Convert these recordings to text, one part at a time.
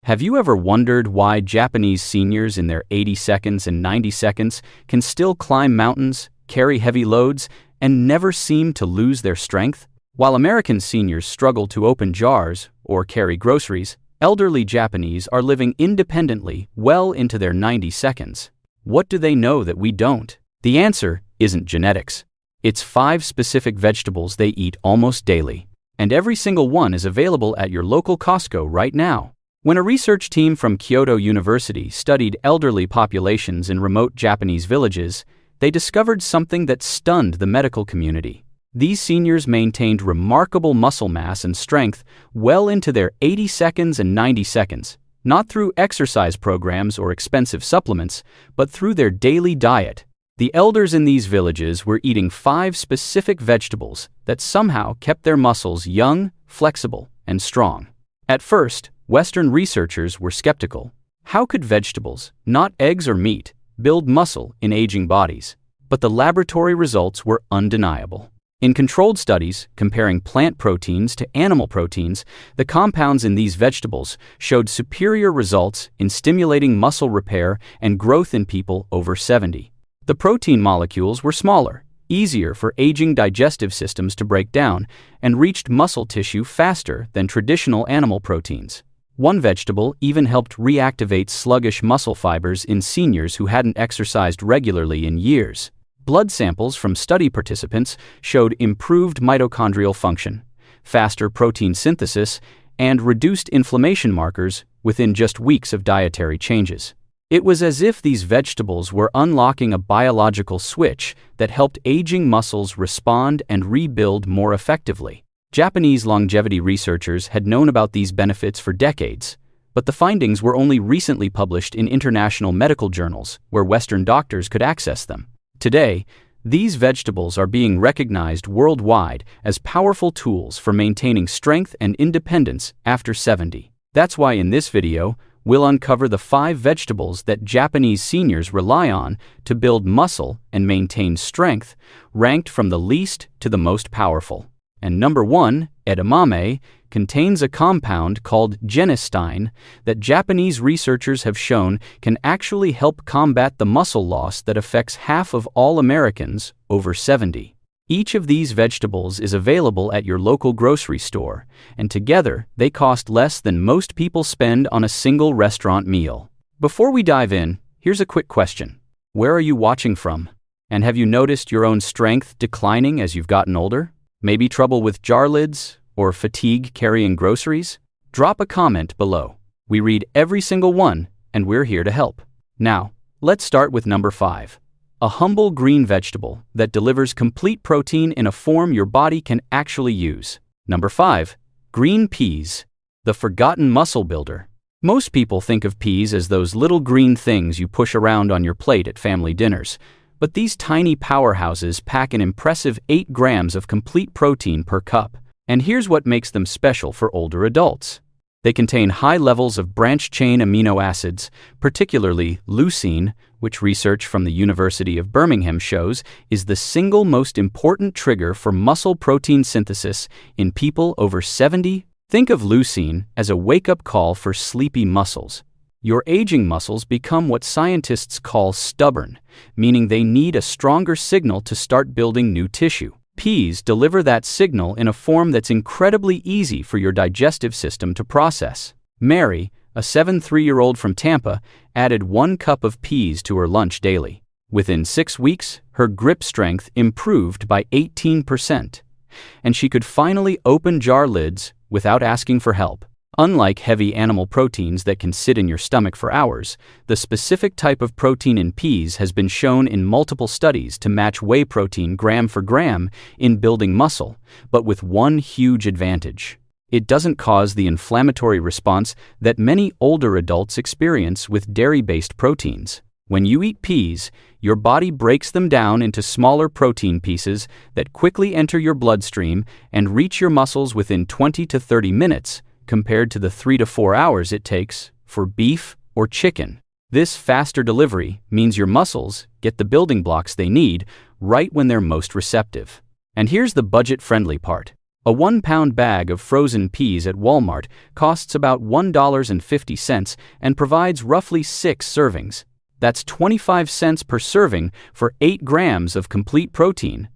Have you ever wondered why Japanese seniors in their 80 seconds and 90 seconds can still climb mountains, carry heavy loads, and never seem to lose their strength? While American seniors struggle to open jars or carry groceries, elderly Japanese are living independently well into their 90 seconds. What do they know that we don't? The answer isn't genetics. It's 5 specific vegetables they eat almost daily, and every single one is available at your local Costco right now. When a research team from Kyoto University studied elderly populations in remote Japanese villages, they discovered something that stunned the medical community. These seniors maintained remarkable muscle mass and strength well into their 80 seconds and 90 seconds, not through exercise programs or expensive supplements, but through their daily diet. The elders in these villages were eating 5 specific vegetables that somehow kept their muscles young, flexible, and strong. At first, Western researchers were skeptical. How could vegetables, not eggs or meat, build muscle in aging bodies? But the laboratory results were undeniable. In controlled studies comparing plant proteins to animal proteins, the compounds in these vegetables showed superior results in stimulating muscle repair and growth in people over 70. The protein molecules were smaller, easier for aging digestive systems to break down, and reached muscle tissue faster than traditional animal proteins. One vegetable even helped reactivate sluggish muscle fibers in seniors who hadn't exercised regularly in years. Blood samples from study participants showed improved mitochondrial function, faster protein synthesis, and reduced inflammation markers within just weeks of dietary changes. It was as if these vegetables were unlocking a biological switch that helped aging muscles respond and rebuild more effectively. Japanese longevity researchers had known about these benefits for decades, but the findings were only recently published in international medical journals where Western doctors could access them. Today, these vegetables are being recognized worldwide as powerful tools for maintaining strength and independence after 70. That's why in this video, we'll uncover the 5 vegetables that Japanese seniors rely on to build muscle and maintain strength, ranked from the least to the most powerful. And number 1, edamame, contains a compound called Genistein that Japanese researchers have shown can actually help combat the muscle loss that affects half of all Americans over 70. Each of these vegetables is available at your local grocery store, and together they cost less than most people spend on a single restaurant meal. Before we dive in, here's a quick question. Where are you watching from? And have you noticed your own strength declining as you've gotten older? Maybe trouble with jar lids or fatigue carrying groceries? Drop a comment below. We read every single one, and we're here to help. Now, let's start with number 5. A humble green vegetable that delivers complete protein in a form your body can actually use. Number 5. Green peas, the forgotten muscle builder. Most people think of peas as those little green things you push around on your plate at family dinners. But these tiny powerhouses pack an impressive 8 grams of complete protein per cup. And here's what makes them special for older adults. They contain high levels of branched-chain amino acids, particularly leucine, which research from the University of Birmingham shows is the single most important trigger for muscle protein synthesis in people over 70. Think of leucine as a wake-up call for sleepy muscles. Your aging muscles become what scientists call stubborn, meaning they need a stronger signal to start building new tissue. Peas deliver that signal in a form that's incredibly easy for your digestive system to process. Mary, a 73-year-old from Tampa, added 1 cup of peas to her lunch daily. Within 6 weeks, her grip strength improved by 18%, and she could finally open jar lids without asking for help. Unlike heavy animal proteins that can sit in your stomach for hours, the specific type of protein in peas has been shown in multiple studies to match whey protein gram for gram in building muscle, but with one huge advantage. It doesn't cause the inflammatory response that many older adults experience with dairy-based proteins. When you eat peas, your body breaks them down into smaller protein pieces that quickly enter your bloodstream and reach your muscles within 20 to 30 minutes, compared to the 3 to 4 hours it takes for beef or chicken. This faster delivery means your muscles get the building blocks they need right when they're most receptive. And here's the budget-friendly part. A 1-pound bag of frozen peas at Walmart costs about $1.50 and provides roughly 6 servings. That's 25 cents per serving for 8 grams of complete protein,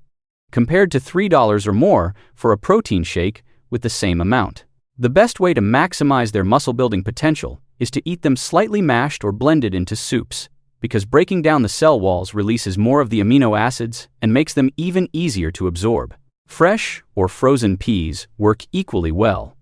compared to $3 or more for a protein shake with the same amount. The best way to maximize their muscle-building potential is to eat them slightly mashed or blended into soups, because breaking down the cell walls releases more of the amino acids and makes them even easier to absorb. Fresh or frozen peas work equally well,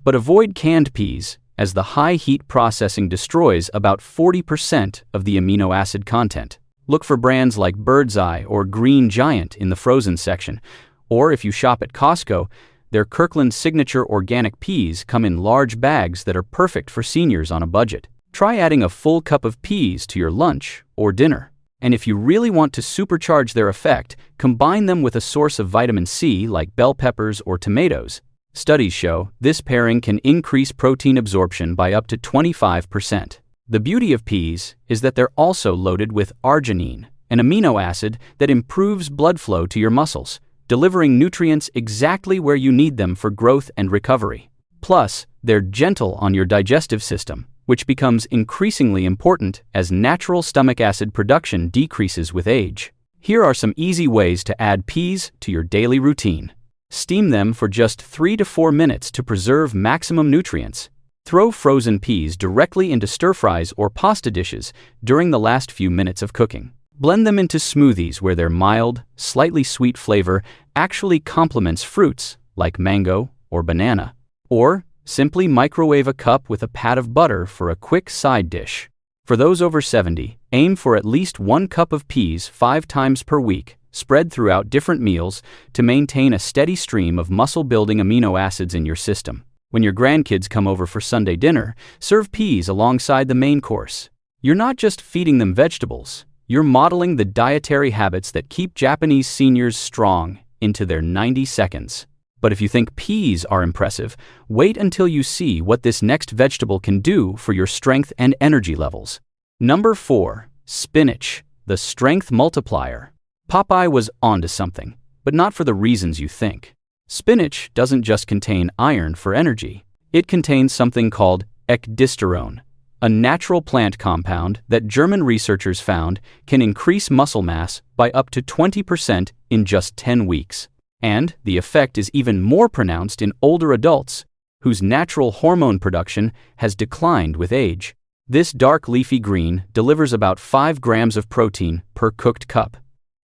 but avoid canned peas, as the high heat processing destroys about 40% of the amino acid content. Look for brands like Bird's Eye or Green Giant in the frozen section, or if you shop at Costco, their Kirkland Signature organic peas come in large bags that are perfect for seniors on a budget. Try adding a full cup of peas to your lunch or dinner. And if you really want to supercharge their effect, combine them with a source of vitamin C like bell peppers or tomatoes. Studies show this pairing can increase protein absorption by up to 25%. The beauty of peas is that they're also loaded with arginine, an amino acid that improves blood flow to your muscles, delivering nutrients exactly where you need them for growth and recovery. Plus, they're gentle on your digestive system, which becomes increasingly important as natural stomach acid production decreases with age. Here are some easy ways to add peas to your daily routine. Steam them for just 3 to 4 minutes to preserve maximum nutrients. Throw frozen peas directly into stir-fries or pasta dishes during the last few minutes of cooking. Blend them into smoothies where their mild, slightly sweet flavor actually complements fruits like mango or banana. Or simply microwave a cup with a pat of butter for a quick side dish. For those over 70, aim for at least 1 cup of peas 5 times per week, spread throughout different meals to maintain a steady stream of muscle-building amino acids in your system. When your grandkids come over for Sunday dinner, serve peas alongside the main course. You're not just feeding them vegetables, you're modeling the dietary habits that keep Japanese seniors strong into their 90 seconds. But if you think peas are impressive, wait until you see what this next vegetable can do for your strength and energy levels. Number 4. Spinach, the strength multiplier. Popeye was onto something, but not for the reasons you think. Spinach doesn't just contain iron for energy. It contains something called Ecdysterone, a natural plant compound that German researchers found can increase muscle mass by up to 20% in just 10 weeks. And the effect is even more pronounced in older adults, whose natural hormone production has declined with age. This dark leafy green delivers about 5 grams of protein per cooked cup.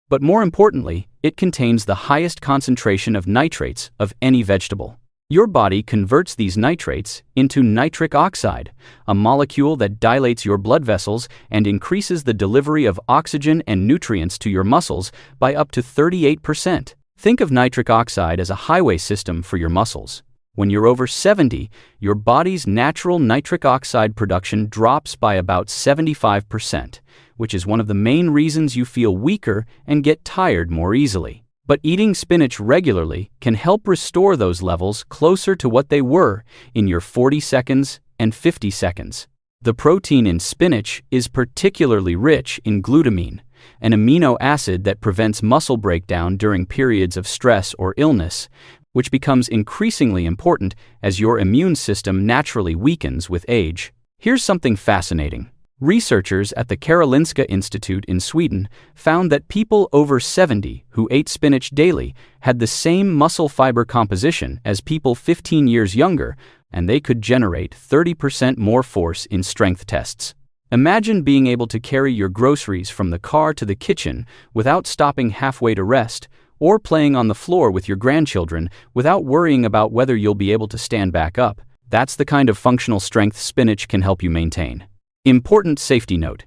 But more importantly, it contains the highest concentration of nitrates of any vegetable. Your body converts these nitrates into nitric oxide, a molecule that dilates your blood vessels and increases the delivery of oxygen and nutrients to your muscles by up to 38%. Think of nitric oxide as a highway system for your muscles. When you're over 70, your body's natural nitric oxide production drops by about 75%, which is one of the main reasons you feel weaker and get tired more easily. But eating spinach regularly can help restore those levels closer to what they were in your 40 seconds and 50 seconds. The protein in spinach is particularly rich in glutamine, an amino acid that prevents muscle breakdown during periods of stress or illness, which becomes increasingly important as your immune system naturally weakens with age. Here's something fascinating. Researchers at the Karolinska Institute in Sweden found that people over 70 who ate spinach daily had the same muscle fiber composition as people 15 years younger, and they could generate 30% more force in strength tests. Imagine being able to carry your groceries from the car to the kitchen without stopping halfway to rest, or playing on the floor with your grandchildren without worrying about whether you'll be able to stand back up. That's the kind of functional strength spinach can help you maintain. Important safety note: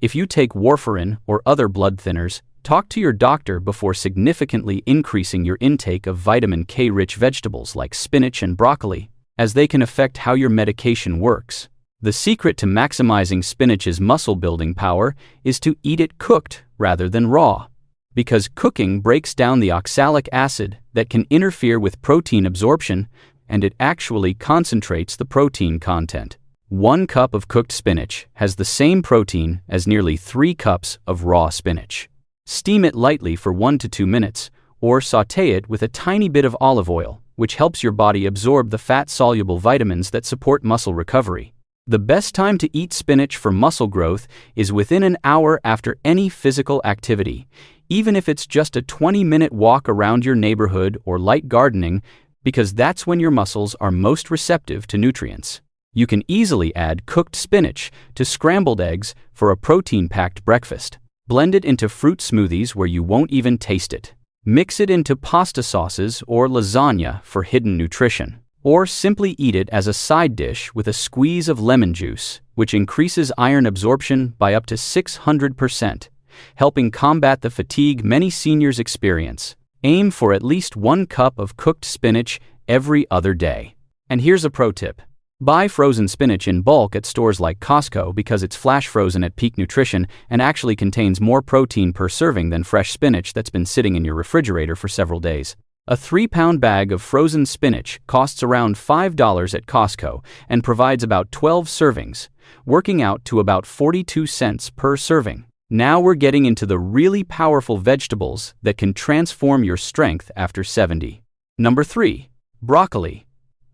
if you take warfarin or other blood thinners, talk to your doctor before significantly increasing your intake of vitamin K-rich vegetables like spinach and broccoli, as they can affect how your medication works. The secret to maximizing spinach's muscle-building power is to eat it cooked rather than raw, because cooking breaks down the oxalic acid that can interfere with protein absorption, and it actually concentrates the protein content. 1 cup of cooked spinach has the same protein as nearly 3 cups of raw spinach. Steam it lightly for 1 to 2 minutes, or sauté it with a tiny bit of olive oil, which helps your body absorb the fat-soluble vitamins that support muscle recovery. The best time to eat spinach for muscle growth is within an hour after any physical activity, even if it's just a 20-minute walk around your neighborhood or light gardening, because that's when your muscles are most receptive to nutrients. You can easily add cooked spinach to scrambled eggs for a protein-packed breakfast. Blend it into fruit smoothies where you won't even taste it. Mix it into pasta sauces or lasagna for hidden nutrition. Or simply eat it as a side dish with a squeeze of lemon juice, which increases iron absorption by up to 600%, helping combat the fatigue many seniors experience. Aim for at least 1 cup of cooked spinach every other day. And here's a pro tip. Buy frozen spinach in bulk at stores like Costco because it's flash frozen at peak nutrition and actually contains more protein per serving than fresh spinach that's been sitting in your refrigerator for several days. A 3-pound bag of frozen spinach costs around $5 at Costco and provides about 12 servings, working out to about 42 cents per serving. Now we're getting into the really powerful vegetables that can transform your strength after 70. Number 3. Broccoli,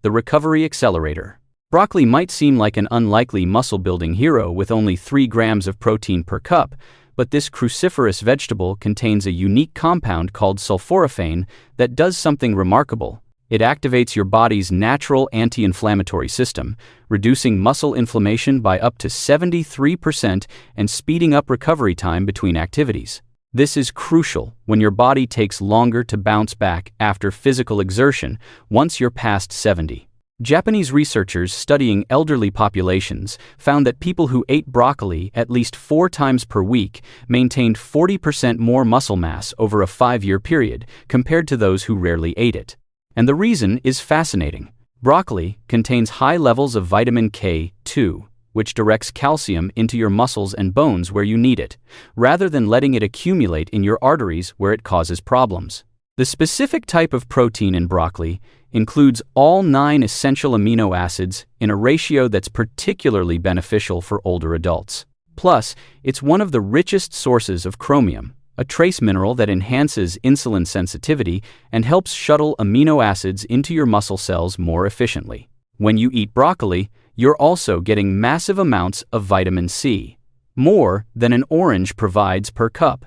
the recovery accelerator. Broccoli might seem like an unlikely muscle-building hero with only 3 grams of protein per cup, but this cruciferous vegetable contains a unique compound called sulforaphane that does something remarkable. It activates your body's natural anti-inflammatory system, reducing muscle inflammation by up to 73% and speeding up recovery time between activities. This is crucial when your body takes longer to bounce back after physical exertion once you're past 70. Japanese researchers studying elderly populations found that people who ate broccoli at least 4 times per week maintained 40% more muscle mass over a 5-year period compared to those who rarely ate it. And the reason is fascinating. Broccoli contains high levels of vitamin K2, which directs calcium into your muscles and bones where you need it, rather than letting it accumulate in your arteries where it causes problems. The specific type of protein in broccoli includes all 9 essential amino acids in a ratio that's particularly beneficial for older adults. Plus, it's one of the richest sources of chromium, a trace mineral that enhances insulin sensitivity and helps shuttle amino acids into your muscle cells more efficiently. When you eat broccoli, you're also getting massive amounts of vitamin C, more than an orange provides per cup,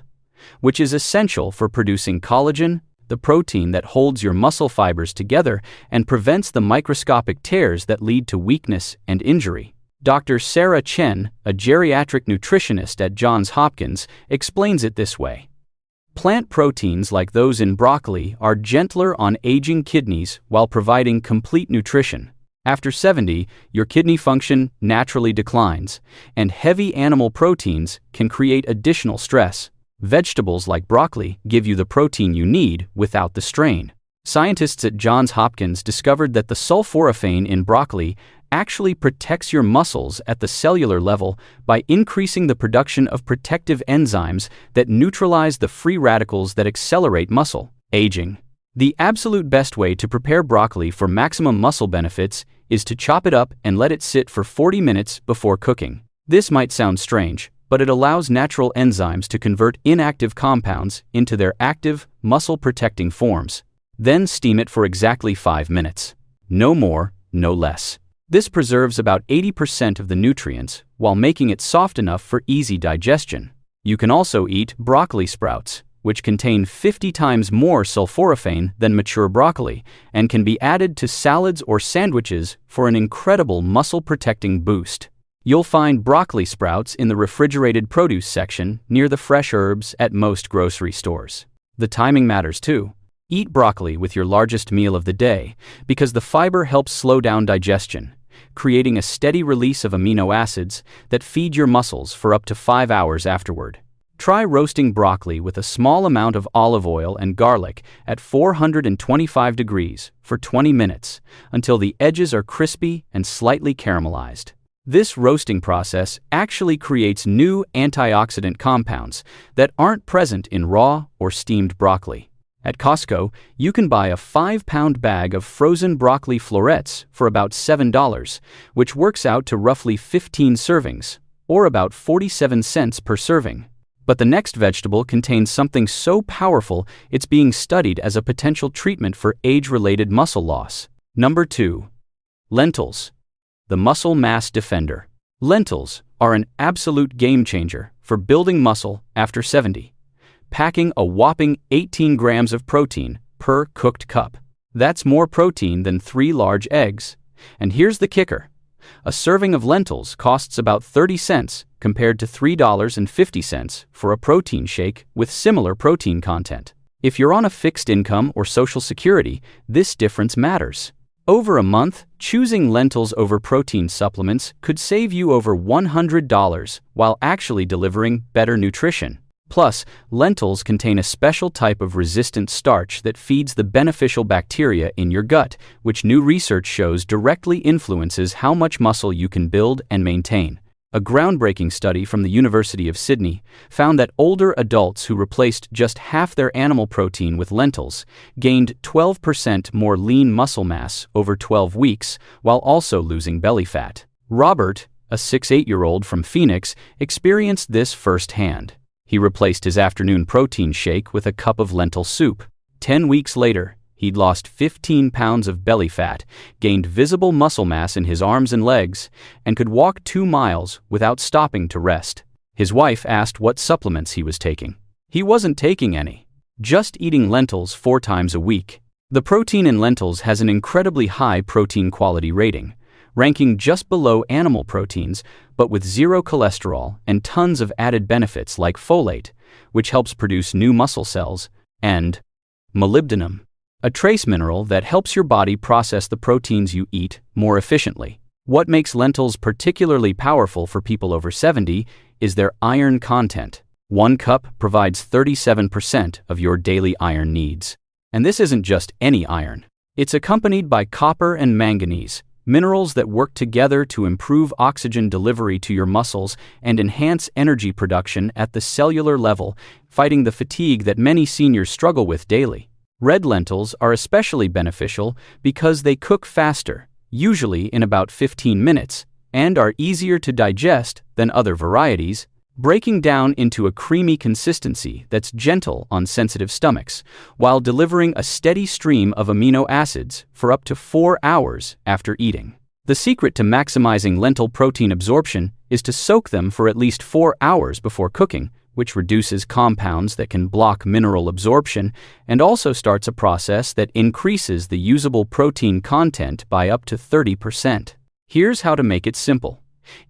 which is essential for producing collagen, the protein that holds your muscle fibers together and prevents the microscopic tears that lead to weakness and injury. Dr. Sarah Chen, a geriatric nutritionist at Johns Hopkins, explains it this way. Plant proteins like those in broccoli are gentler on aging kidneys while providing complete nutrition. After 70, your kidney function naturally declines, and heavy animal proteins can create additional stress. Vegetables like broccoli give you the protein you need without the strain. Scientists at Johns Hopkins discovered that the sulforaphane in broccoli actually protects your muscles at the cellular level by increasing the production of protective enzymes that neutralize the free radicals that accelerate muscle aging. The absolute best way to prepare broccoli for maximum muscle benefits is to chop it up and let it sit for 40 minutes before cooking. This might sound strange, but it allows natural enzymes to convert inactive compounds into their active, muscle-protecting forms. Then steam it for exactly 5 minutes. No more, no less. This preserves about 80% of the nutrients while making it soft enough for easy digestion. You can also eat broccoli sprouts, which contain 50 times more sulforaphane than mature broccoli and can be added to salads or sandwiches for an incredible muscle-protecting boost. You'll find broccoli sprouts in the refrigerated produce section near the fresh herbs at most grocery stores. The timing matters too. Eat broccoli with your largest meal of the day because the fiber helps slow down digestion, creating a steady release of amino acids that feed your muscles for up to 5 hours afterward. Try roasting broccoli with a small amount of olive oil and garlic at 425 degrees for 20 minutes until the edges are crispy and slightly caramelized. This roasting process actually creates new antioxidant compounds that aren't present in raw or steamed broccoli. At Costco, you can buy a 5-pound bag of frozen broccoli florets for about $7, which works out to roughly 15 servings, or about 47 cents per serving. But the next vegetable contains something so powerful it's being studied as a potential treatment for age-related muscle loss. Number 2. Lentils, the muscle mass defender. Lentils are an absolute game changer for building muscle after 70, packing a whopping 18 grams of protein per cooked cup. That's more protein than 3 large eggs. And here's the kicker. A serving of lentils costs about 30 cents compared to $3.50 for a protein shake with similar protein content. If you're on a fixed income or Social Security, this difference matters. Over a month, choosing lentils over protein supplements could save you over $100 while actually delivering better nutrition. Plus, lentils contain a special type of resistant starch that feeds the beneficial bacteria in your gut, which new research shows directly influences how much muscle you can build and maintain. A groundbreaking study from the University of Sydney found that older adults who replaced just half their animal protein with lentils gained 12% more lean muscle mass over 12 weeks while also losing belly fat. Robert, a 6'8" from Phoenix, experienced this firsthand. He replaced his afternoon protein shake with a cup of lentil soup. 10 weeks later, he'd lost 15 pounds of belly fat, gained visible muscle mass in his arms and legs, and could walk 2 miles without stopping to rest. His wife asked what supplements he was taking. He wasn't taking any, just eating lentils 4 times a week. The protein in lentils has an incredibly high protein quality rating, ranking just below animal proteins, but with 0 cholesterol and tons of added benefits like folate, which helps produce new muscle cells, and molybdenum, a trace mineral that helps your body process the proteins you eat more efficiently. What makes lentils particularly powerful for people over 70 is their iron content. 1 cup provides 37% of your daily iron needs. And this isn't just any iron. It's accompanied by copper and manganese, minerals that work together to improve oxygen delivery to your muscles and enhance energy production at the cellular level, fighting the fatigue that many seniors struggle with daily. Red lentils are especially beneficial because they cook faster, usually in about 15 minutes, and are easier to digest than other varieties, breaking down into a creamy consistency that's gentle on sensitive stomachs, while delivering a steady stream of amino acids for up to 4 hours after eating. The secret to maximizing lentil protein absorption is to soak them for at least 4 hours before cooking, which reduces compounds that can block mineral absorption and also starts a process that increases the usable protein content by up to 30%. Here's how to make it simple.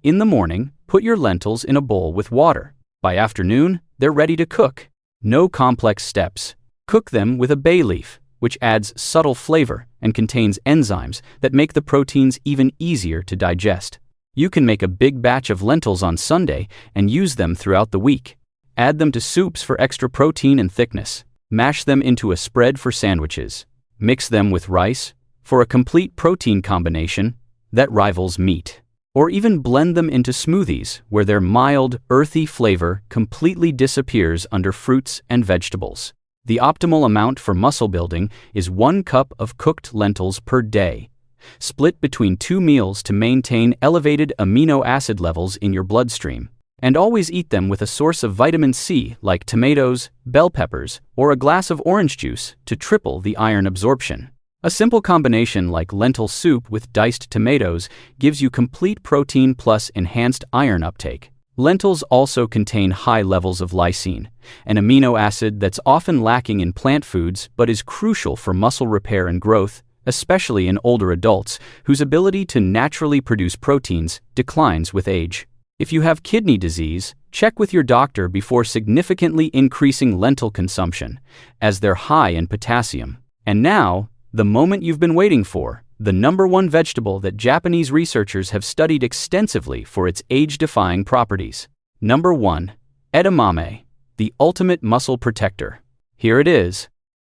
In the morning, put your lentils in a bowl with water. By afternoon, they're ready to cook. No complex steps. Cook them with a bay leaf, which adds subtle flavor and contains enzymes that make the proteins even easier to digest. You can make a big batch of lentils on Sunday and use them throughout the week. Add them to soups for extra protein and thickness. Mash them into a spread for sandwiches. Mix them with rice for a complete protein combination that rivals meat. Or even blend them into smoothies where their mild, earthy flavor completely disappears under fruits and vegetables. The optimal amount for muscle building is 1 cup of cooked lentils per day, split between 2 meals to maintain elevated amino acid levels in your bloodstream. And always eat them with a source of vitamin C like tomatoes, bell peppers, or a glass of orange juice to triple the iron absorption. A simple combination like lentil soup with diced tomatoes gives you complete protein plus enhanced iron uptake. Lentils also contain high levels of leucine, an amino acid that's often lacking in plant foods but is crucial for muscle repair and growth, especially in older adults whose ability to naturally produce proteins declines with age. If you have kidney disease, check with your doctor before significantly increasing lentil consumption, as they're high in potassium. And now, the moment you've been waiting for, the #1 vegetable that Japanese researchers have studied extensively for its age-defying properties. Number 1. Edamame, the ultimate muscle protector. Here it is.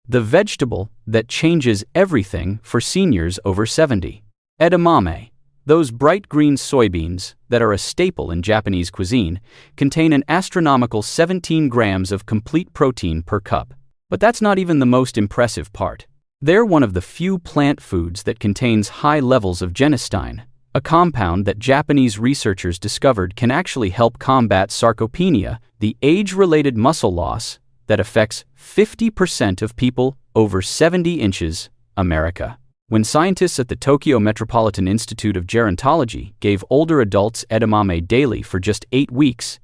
The vegetable that changes everything for seniors over 70. Edamame, those bright green soybeans that are a staple in Japanese cuisine, contain an astronomical 17 grams of complete protein per cup. But that's not even the most impressive part. They're one of the few plant foods that contains high levels of Genistein, a compound that Japanese researchers discovered can actually help combat sarcopenia, the age-related muscle loss that affects 50% of people over 70 inches, America. When scientists at the Tokyo Metropolitan Institute of Gerontology gave older adults edamame daily for just 8 weeks,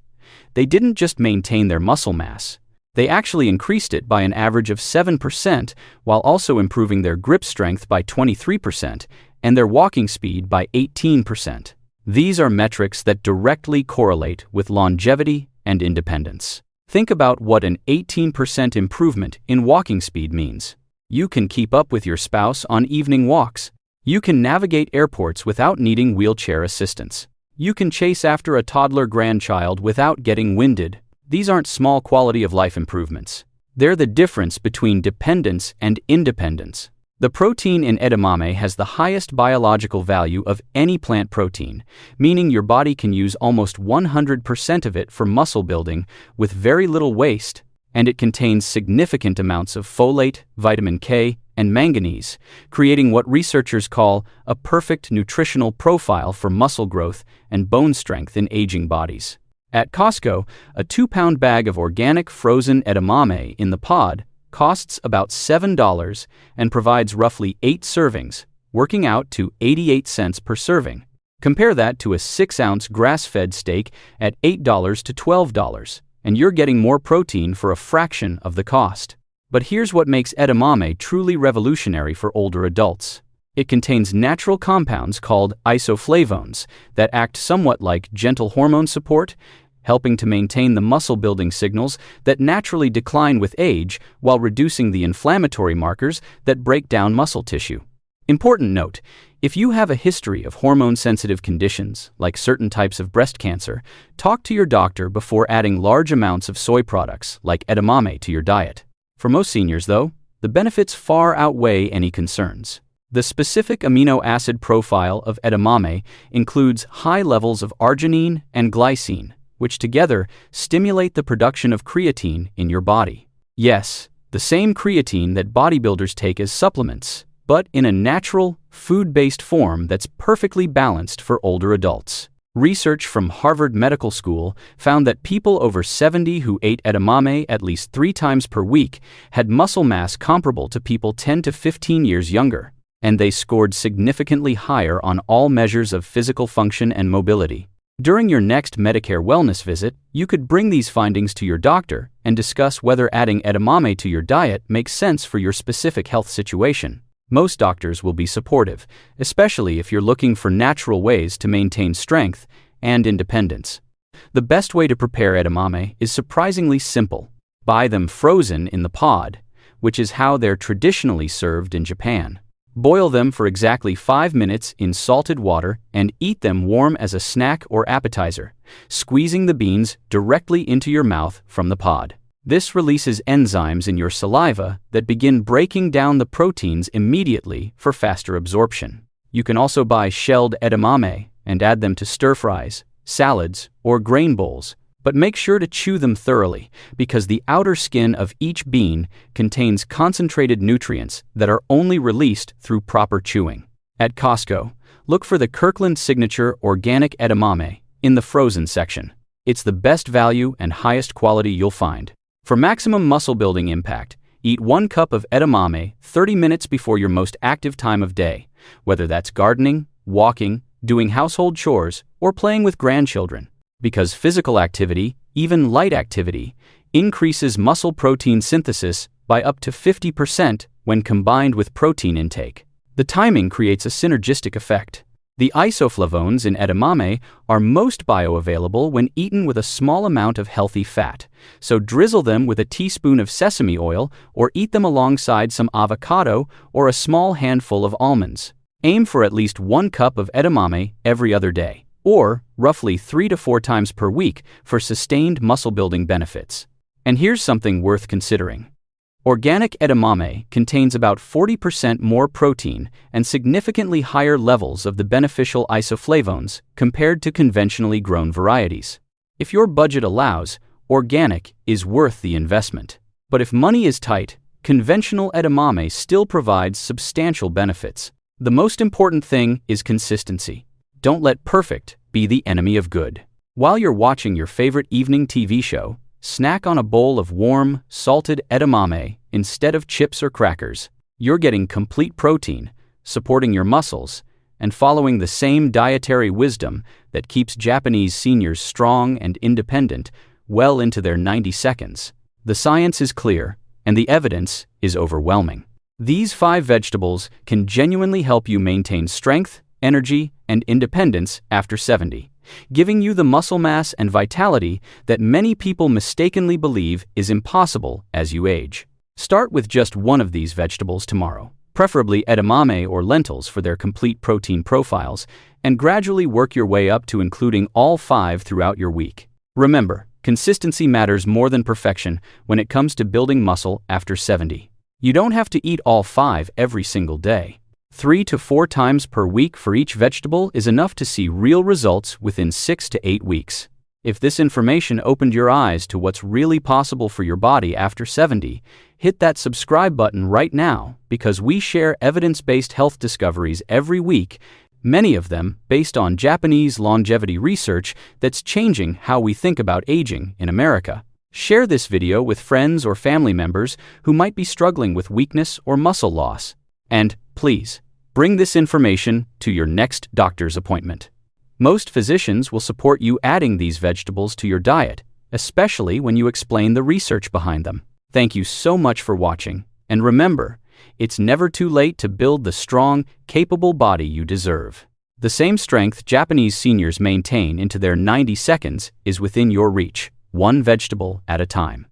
they didn't just maintain their muscle mass. They actually increased it by an average of 7%, while also improving their grip strength by 23% and their walking speed by 18%. These are metrics that directly correlate with longevity and independence. Think about what an 18% improvement in walking speed means. You can keep up with your spouse on evening walks. You can navigate airports without needing wheelchair assistance. You can chase after a toddler grandchild without getting winded. These aren't small quality-of-life improvements. They're the difference between dependence and independence. The protein in edamame has the highest biological value of any plant protein, meaning your body can use almost 100% of it for muscle building with very little waste, and it contains significant amounts of folate, vitamin K, and manganese, creating what researchers call a perfect nutritional profile for muscle growth and bone strength in aging bodies. At Costco, a 2-pound bag of organic frozen edamame in the pod costs about $7 and provides roughly 8 servings, working out to 88 cents per serving. Compare that to a 6-ounce grass-fed steak at $8 to $12, and you're getting more protein for a fraction of the cost. But here's what makes edamame truly revolutionary for older adults. It contains natural compounds called isoflavones that act somewhat like gentle hormone support, helping to maintain the muscle-building signals that naturally decline with age while reducing the inflammatory markers that break down muscle tissue. Important note, if you have a history of hormone-sensitive conditions, like certain types of breast cancer, talk to your doctor before adding large amounts of soy products like edamame to your diet. For most seniors, though, the benefits far outweigh any concerns. The specific amino acid profile of edamame includes high levels of arginine and glycine, which together stimulate the production of creatine in your body. Yes, the same creatine that bodybuilders take as supplements, but in a natural, food-based form that's perfectly balanced for older adults. Research from Harvard Medical School found that people over 70 who ate edamame at least 3 times per week had muscle mass comparable to people 10 to 15 years younger, and they scored significantly higher on all measures of physical function and mobility. During your next Medicare wellness visit, you could bring these findings to your doctor and discuss whether adding edamame to your diet makes sense for your specific health situation. Most doctors will be supportive, especially if you're looking for natural ways to maintain strength and independence. The best way to prepare edamame is surprisingly simple. Buy them frozen in the pod, which is how they're traditionally served in Japan. Boil them for exactly 5 minutes in salted water and eat them warm as a snack or appetizer, squeezing the beans directly into your mouth from the pod. This releases enzymes in your saliva that begin breaking down the proteins immediately for faster absorption. You can also buy shelled edamame and add them to stir-fries, salads, or grain bowls, but make sure to chew them thoroughly because the outer skin of each bean contains concentrated nutrients that are only released through proper chewing. At Costco, look for the Kirkland Signature Organic Edamame in the frozen section. It's the best value and highest quality you'll find. For maximum muscle-building impact, eat 1 cup of edamame 30 minutes before your most active time of day, whether that's gardening, walking, doing household chores, or playing with grandchildren. Because physical activity, even light activity, increases muscle protein synthesis by up to 50% when combined with protein intake. The timing creates a synergistic effect. The isoflavones in edamame are most bioavailable when eaten with a small amount of healthy fat, so drizzle them with a teaspoon of sesame oil or eat them alongside some avocado or a small handful of almonds. Aim for at least 1 cup of edamame every other day, or roughly 3 to 4 times per week for sustained muscle-building benefits. And here's something worth considering. Organic edamame contains about 40% more protein and significantly higher levels of the beneficial isoflavones compared to conventionally grown varieties. If your budget allows, organic is worth the investment. But if money is tight, conventional edamame still provides substantial benefits. The most important thing is consistency. don't let perfect be the enemy of good. While you're watching your favorite evening TV show, snack on a bowl of warm, salted edamame instead of chips or crackers. You're getting complete protein, supporting your muscles, and following the same dietary wisdom that keeps Japanese seniors strong and independent well into their 90 seconds. The science is clear, and the evidence is overwhelming. These 5 vegetables can genuinely help you maintain strength, energy, and independence after 70, giving you the muscle mass and vitality that many people mistakenly believe is impossible as you age. Start with just one of these vegetables tomorrow, preferably edamame or lentils for their complete protein profiles, and gradually work your way up to including all 5 throughout your week. Remember, consistency matters more than perfection when it comes to building muscle after 70. You don't have to eat all 5 every single day. 3 to 4 times per week for each vegetable is enough to see real results within 6 to 8 weeks. If this information opened your eyes to what's really possible for your body after 70, hit that subscribe button right now, because we share evidence-based health discoveries every week, many of them based on Japanese longevity research that's changing how we think about aging in America. Share this video with friends or family members who might be struggling with weakness or muscle loss. And, please, bring this information to your next doctor's appointment. Most physicians will support you adding these vegetables to your diet, especially when you explain the research behind them. Thank you so much for watching, and remember, it's never too late to build the strong, capable body you deserve. The same strength Japanese seniors maintain into their 90 seconds is within your reach, one vegetable at a time.